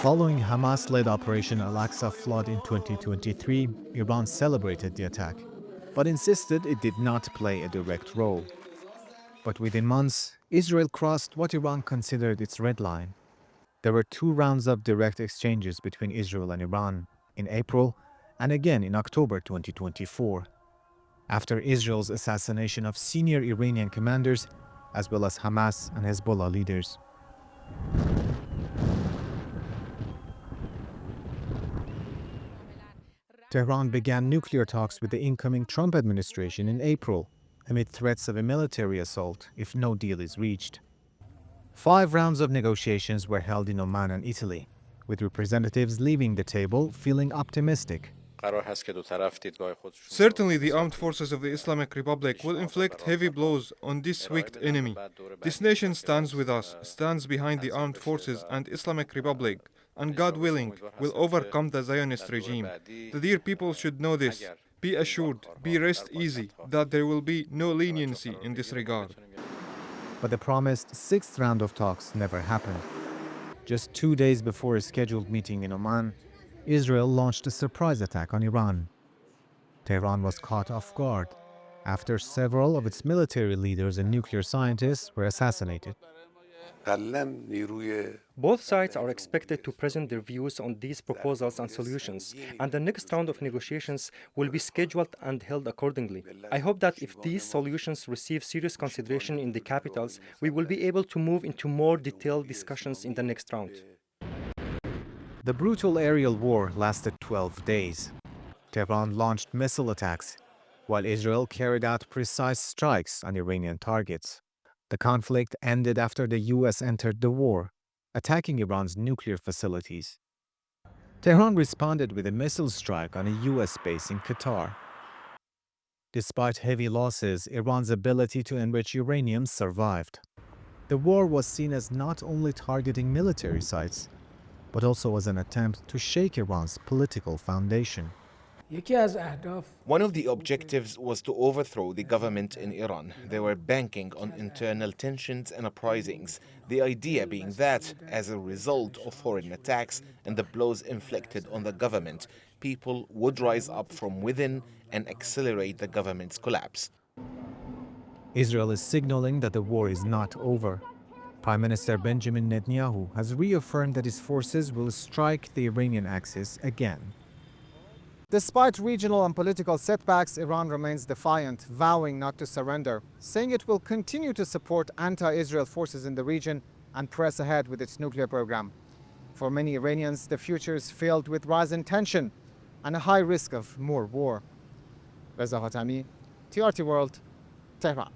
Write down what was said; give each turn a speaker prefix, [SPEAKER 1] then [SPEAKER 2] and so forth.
[SPEAKER 1] Following Hamas-led Operation Al-Aqsa flood in 2023, Iran celebrated the attack, but insisted it did not play a direct role. But within months, Israel crossed what Iran considered its red line. There were 2 rounds of direct exchanges between Israel and Iran in April and again in October 2024, after Israel's assassination of senior Iranian commanders as well as Hamas and Hezbollah leaders. Tehran began nuclear talks with the incoming Trump administration in April, amid threats of a military assault if no deal is reached. 5 rounds of negotiations were held in Oman and Italy, with representatives leaving the table feeling optimistic.
[SPEAKER 2] Certainly, the armed forces of the Islamic Republic will inflict heavy blows on this wicked enemy. This nation stands with us, stands behind the armed forces and Islamic Republic, and God willing, will overcome the Zionist regime. The dear people should know this. Be assured, be rest easy, that there will be no leniency in this regard.
[SPEAKER 1] But the promised 6th round of talks never happened. Just 2 days before a scheduled meeting in Oman, Israel launched a surprise attack on Iran. Tehran was caught off guard after several of its military leaders and nuclear scientists were assassinated.
[SPEAKER 3] Both sides are expected to present their views on these proposals and solutions, and the next round of negotiations will be scheduled and held accordingly. I hope that if these solutions receive serious consideration in the capitals, we will be able to move into more detailed discussions in the next round.
[SPEAKER 1] The brutal aerial war lasted 12 days. Tehran launched missile attacks, while Israel carried out precise strikes on Iranian targets. The conflict ended after the US entered the war, attacking Iran's nuclear facilities. Tehran responded with a missile strike on a US base in Qatar. Despite heavy losses, Iran's ability to enrich uranium survived. The war was seen as not only targeting military sites, but also as an attempt to shake Iran's political foundation.
[SPEAKER 4] One of the objectives was to overthrow the government in Iran. They were banking on internal tensions and uprisings, the idea being that, as a result of foreign attacks and the blows inflicted on the government, people would rise up from within and accelerate the government's collapse.
[SPEAKER 1] Israel is signaling that the war is not over. Prime Minister Benjamin Netanyahu has reaffirmed that his forces will strike the Iranian axis again. Despite regional and political setbacks, Iran remains defiant, vowing not to surrender, saying it will continue to support anti-Israel forces in the region and press ahead with its nuclear program. For many Iranians, the future is filled with rising tension and a high risk of more war. Reza Hatami, TRT World, Tehran.